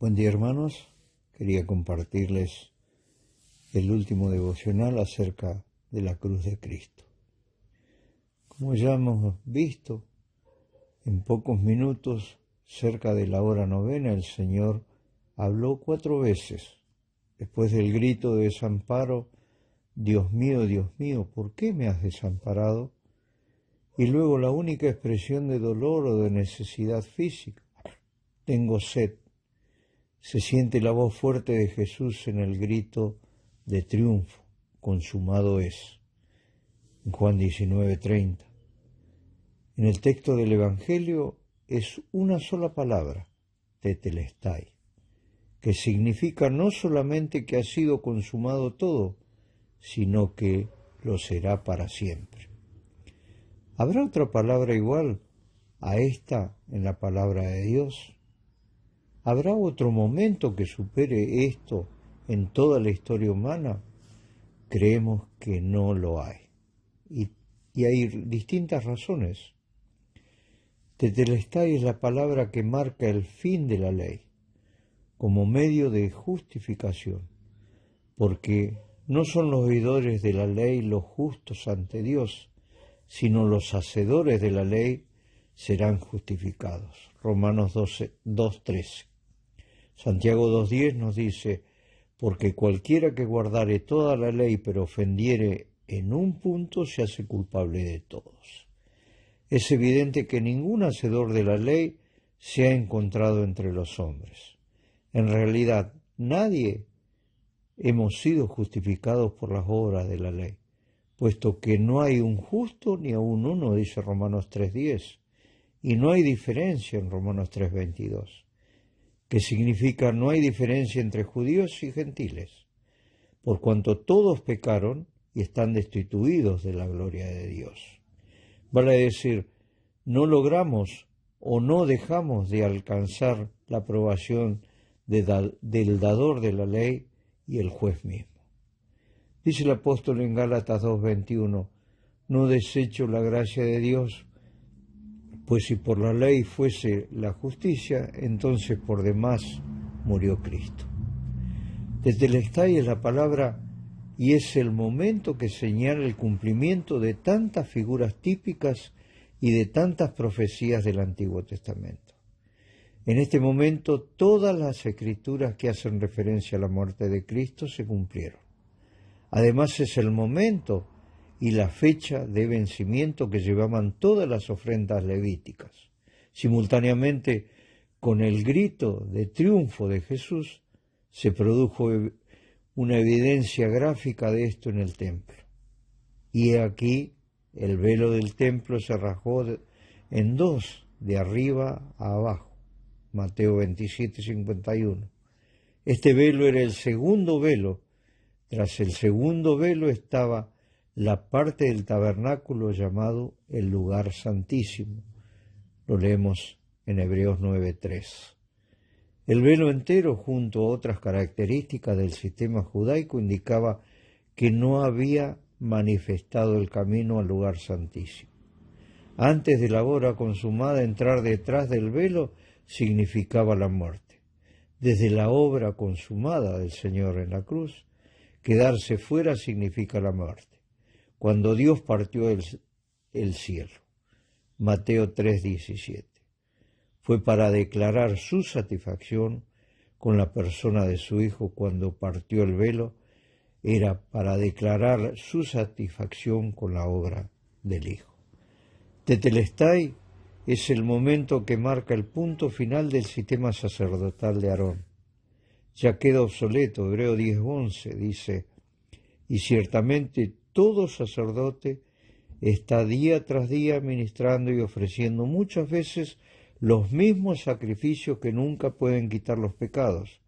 Buen día, hermanos. Quería compartirles el último devocional acerca de la cruz de Cristo. Como ya hemos visto, en pocos minutos, cerca de la hora novena, el Señor habló 4 veces. Después del grito de desamparo, Dios mío, ¿por qué me has desamparado? Y luego la única expresión de dolor o de necesidad física, tengo sed. Se siente la voz fuerte de Jesús en el grito de triunfo, consumado es. En Juan 19:30. En el texto del Evangelio es una sola palabra, tetelestai, que significa no solamente que ha sido consumado todo, sino que lo será para siempre. ¿Habrá otra palabra igual a esta en la palabra de Dios? ¿Habrá otro momento que supere esto en toda la historia humana? Creemos que no lo hay. Y hay distintas razones. Tetelestai es la palabra que marca el fin de la ley, como medio de justificación, porque no son los oidores de la ley los justos ante Dios, sino los hacedores de la ley serán justificados. Romanos 2:13. Santiago 2:10 nos dice, porque cualquiera que guardare toda la ley pero ofendiere en un punto se hace culpable de todos. Es evidente que ningún hacedor de la ley se ha encontrado entre los hombres. En realidad, nadie hemos sido justificados por las obras de la ley, puesto que no hay un justo ni aun uno, dice Romanos 3:10, y no hay diferencia en Romanos 3:22. que significa no hay diferencia entre judíos y gentiles, por cuanto todos pecaron y están destituidos de la gloria de Dios. Vale decir, no logramos o no dejamos de alcanzar la aprobación del dador de la ley y el juez mismo. Dice el apóstol en Gálatas 2:21, no desecho la gracia de Dios, pues si por la ley fuese la justicia, entonces por demás murió Cristo. Tetelestai es la palabra y es el momento que señala el cumplimiento de tantas figuras típicas y de tantas profecías del Antiguo Testamento. En este momento todas las escrituras que hacen referencia a la muerte de Cristo se cumplieron. Además es el momento y la fecha de vencimiento que llevaban todas las ofrendas levíticas. Simultáneamente, con el grito de triunfo de Jesús, se produjo una evidencia gráfica de esto en el templo. Y aquí el velo del templo se rasgó en 2, de arriba a abajo. Mateo 27:51. Este velo era el segundo velo. Tras el segundo velo estaba la parte del tabernáculo llamado el lugar santísimo. Lo leemos en Hebreos 9:3. El velo entero, junto a otras características del sistema judaico, indicaba que no había manifestado el camino al lugar santísimo. Antes de la hora consumada, entrar detrás del velo significaba la muerte. Desde la obra consumada del Señor en la cruz, quedarse fuera significa la muerte. Cuando Dios partió el cielo. Mateo 3:17. Fue para declarar su satisfacción con la persona de su Hijo cuando partió el velo, era para declarar su satisfacción con la obra del Hijo. Tetelestai es el momento que marca el punto final del sistema sacerdotal de Aarón. Ya queda obsoleto. Hebreo 10:11 dice, y ciertamente todo sacerdote está día tras día ministrando y ofreciendo muchas veces los mismos sacrificios que nunca pueden quitar los pecados,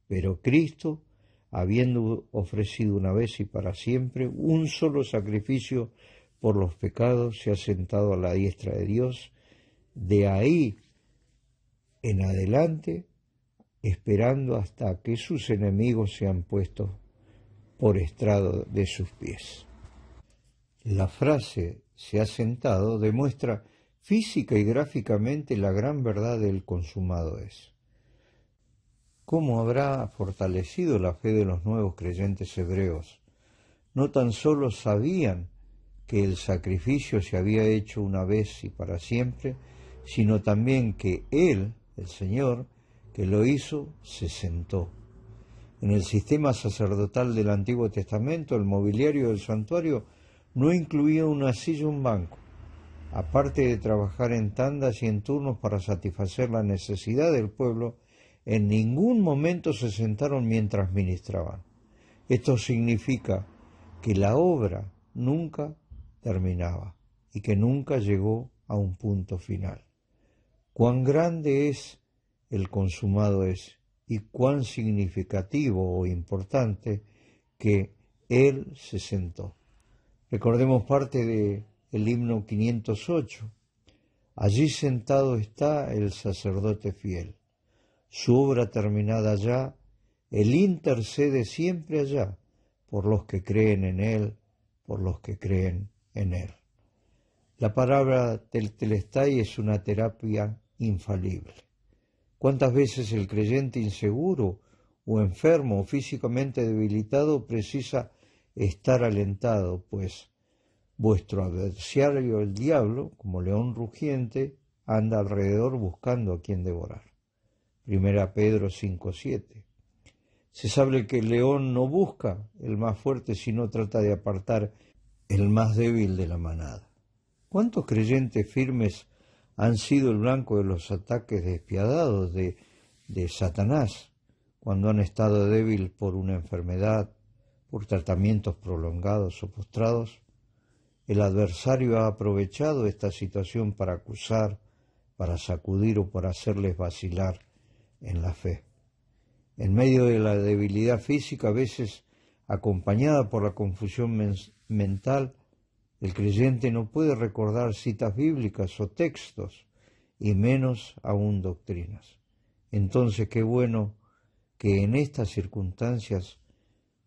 pero Cristo, habiendo ofrecido una vez y para siempre un solo sacrificio por los pecados, se ha sentado a la diestra de Dios. De ahí en adelante, esperando hasta que sus enemigos sean puestos por estrado de sus pies. La frase «se ha sentado» demuestra física y gráficamente la gran verdad del consumado es. cómo habrá fortalecido la fe de los nuevos creyentes hebreos. No tan solo sabían que el sacrificio se había hecho una vez y para siempre, sino también que Él, el Señor, que lo hizo, se sentó. En el sistema sacerdotal del Antiguo Testamento, el mobiliario del santuario no incluía una silla o un banco. Aparte de trabajar en tandas y en turnos para satisfacer la necesidad del pueblo, en ningún momento se sentaron mientras ministraban. Esto significa que la obra nunca terminaba y que nunca llegó a un punto final. Cuán grande es el consumado es y cuán significativo o importante que Él se sentó. Recordemos parte del himno 508. Allí sentado está el sacerdote fiel. Su obra terminada ya, Él intercede siempre allá por los que creen en Él, por los que creen en Él. La palabra telestai es una terapia infalible. ¿Cuántas veces el creyente inseguro o enfermo o físicamente debilitado precisa estar alentado? Pues vuestro adversario, el diablo, como león rugiente, anda alrededor buscando a quien devorar. 1 Pedro 5:7. Se sabe que el león no busca el más fuerte, sino trata de apartar el más débil de la manada. ¿Cuántos creyentes firmes han sido el blanco de los ataques despiadados de Satanás cuando han estado débiles por una enfermedad, por tratamientos prolongados o postrados? El adversario ha aprovechado esta situación para acusar, para sacudir o para hacerles vacilar en la fe. En medio de la debilidad física, a veces acompañada por la confusión mental, el creyente no puede recordar citas bíblicas o textos, y menos aún doctrinas. Entonces, qué bueno que en estas circunstancias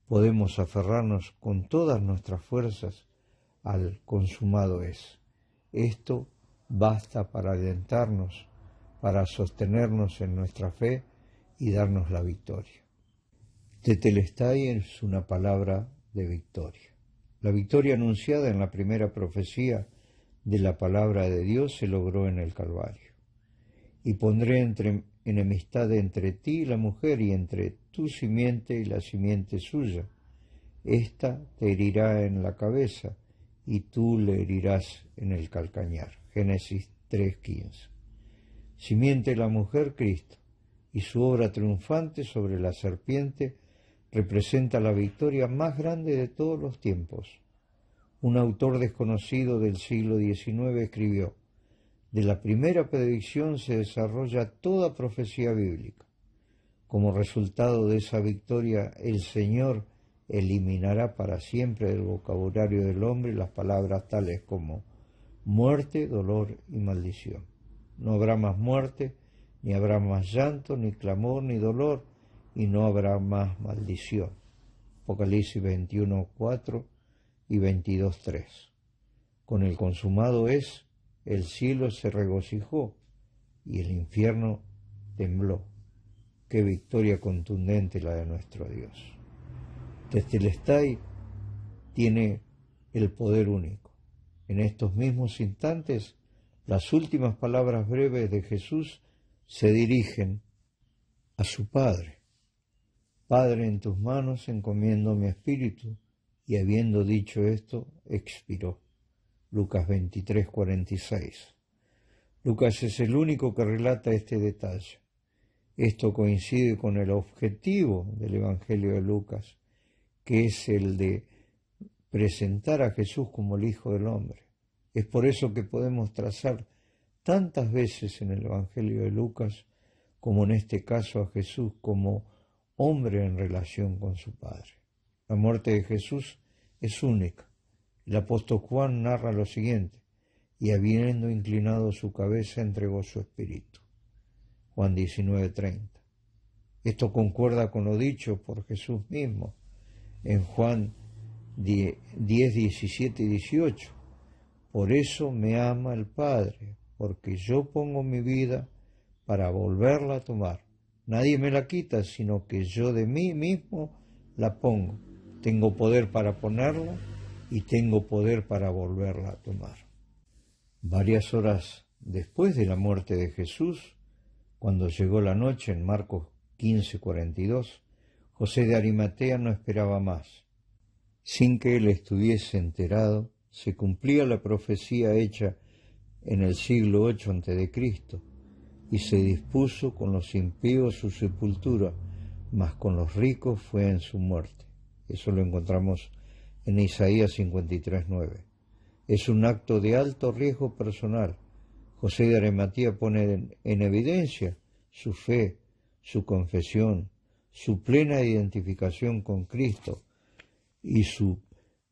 podemos aferrarnos con todas nuestras fuerzas al consumado es. Esto basta para alentarnos, para sostenernos en nuestra fe y darnos la victoria. Tetelestai es una palabra de victoria. La victoria anunciada en la primera profecía de la palabra de Dios se logró en el Calvario. Y pondré enemistad entre ti y la mujer, y entre tu simiente y la simiente suya. Esta te herirá en la cabeza, y tú le herirás en el calcañar. Génesis 3:15. Simiente de la mujer, Cristo, y su obra triunfante sobre la serpiente representa la victoria más grande de todos los tiempos. Un autor desconocido del siglo XIX escribió: de la primera predicción se desarrolla toda profecía bíblica. Como resultado de esa victoria, el Señor eliminará para siempre del vocabulario del hombre las palabras tales como muerte, dolor y maldición. No habrá más muerte, ni habrá más llanto, ni clamor, ni dolor, y no habrá más maldición. Apocalipsis 21:4 y 22:3. Con el consumado es, el cielo se regocijó y el infierno tembló. Qué victoria contundente la de nuestro Dios. Tetelestai tiene el poder único. En estos mismos instantes, las últimas palabras breves de Jesús se dirigen a su Padre. Padre, en tus manos encomiendo mi espíritu. Y habiendo dicho esto, expiró. Lucas 23:46. Lucas es el único que relata este detalle. Esto coincide con el objetivo del Evangelio de Lucas, que es el de presentar a Jesús como el Hijo del Hombre. Es por eso que podemos trazar tantas veces en el Evangelio de Lucas, como en este caso a Jesús como hombre en relación con su Padre. La muerte de Jesús es única. El apóstol Juan narra lo siguiente: y habiendo inclinado su cabeza, entregó su espíritu. Juan 19:30. Esto concuerda con lo dicho por Jesús mismo en Juan 10:17 y 18. Por eso me ama el Padre, porque yo pongo mi vida para volverla a tomar. Nadie me la quita, sino que yo de mí mismo la pongo. Tengo poder para ponerla y tengo poder para volverla a tomar. Varias horas después de la muerte de Jesús, cuando llegó la noche en Marcos 15:42, José de Arimatea no esperaba más. Sin que él estuviese enterado, se cumplía la profecía hecha en el siglo 8 a.C., y se dispuso con los impíos su sepultura, mas con los ricos fue en su muerte. Eso lo encontramos en Isaías 53:9. Es un acto de alto riesgo personal. José de Arimatea pone en evidencia su fe, su confesión, su plena identificación con Cristo y su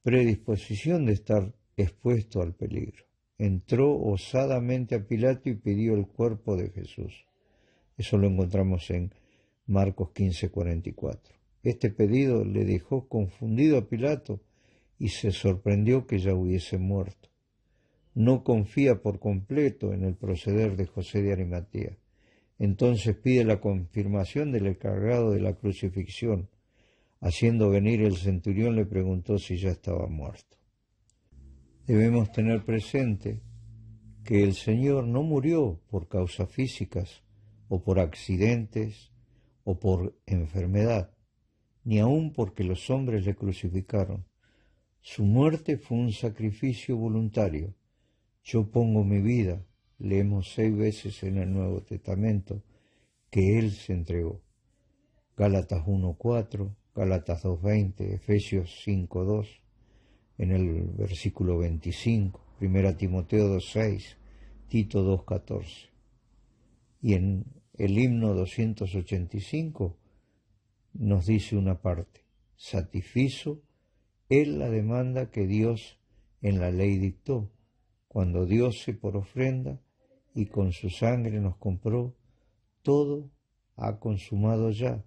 predisposición de estar expuesto al peligro. Entró osadamente a Pilato y pidió el cuerpo de Jesús. Eso lo encontramos en Marcos 15:44. Este pedido le dejó confundido a Pilato y se sorprendió que ya hubiese muerto. No confía por completo en el proceder de José de Arimatea. Entonces pide la confirmación del encargado de la crucifixión. Haciendo venir el centurión le preguntó si ya estaba muerto. Debemos tener presente que el Señor no murió por causas físicas o por accidentes o por enfermedad, ni aun porque los hombres le crucificaron. Su muerte fue un sacrificio voluntario. Yo pongo mi vida, leemos 6 veces en el Nuevo Testamento que Él se entregó. Gálatas 1:4, Gálatas 2:20, Efesios 5:2, en el versículo 25, 1 Timoteo 2:6, Tito 2:14. Y en el himno 285 nos dice una parte: satisfizo Él la demanda que Dios en la ley dictó, cuando diose por ofrenda y con su sangre nos compró, todo ha consumado ya,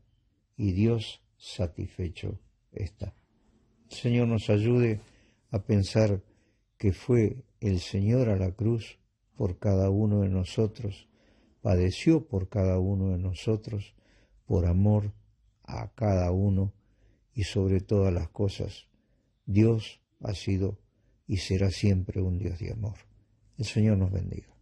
y Dios satisfecho está. El Señor nos ayude a pensar que fue el Señor a la cruz por cada uno de nosotros, padeció por cada uno de nosotros, por amor a cada uno, y sobre todas las cosas, Dios ha sido y será siempre un Dios de amor. El Señor nos bendiga.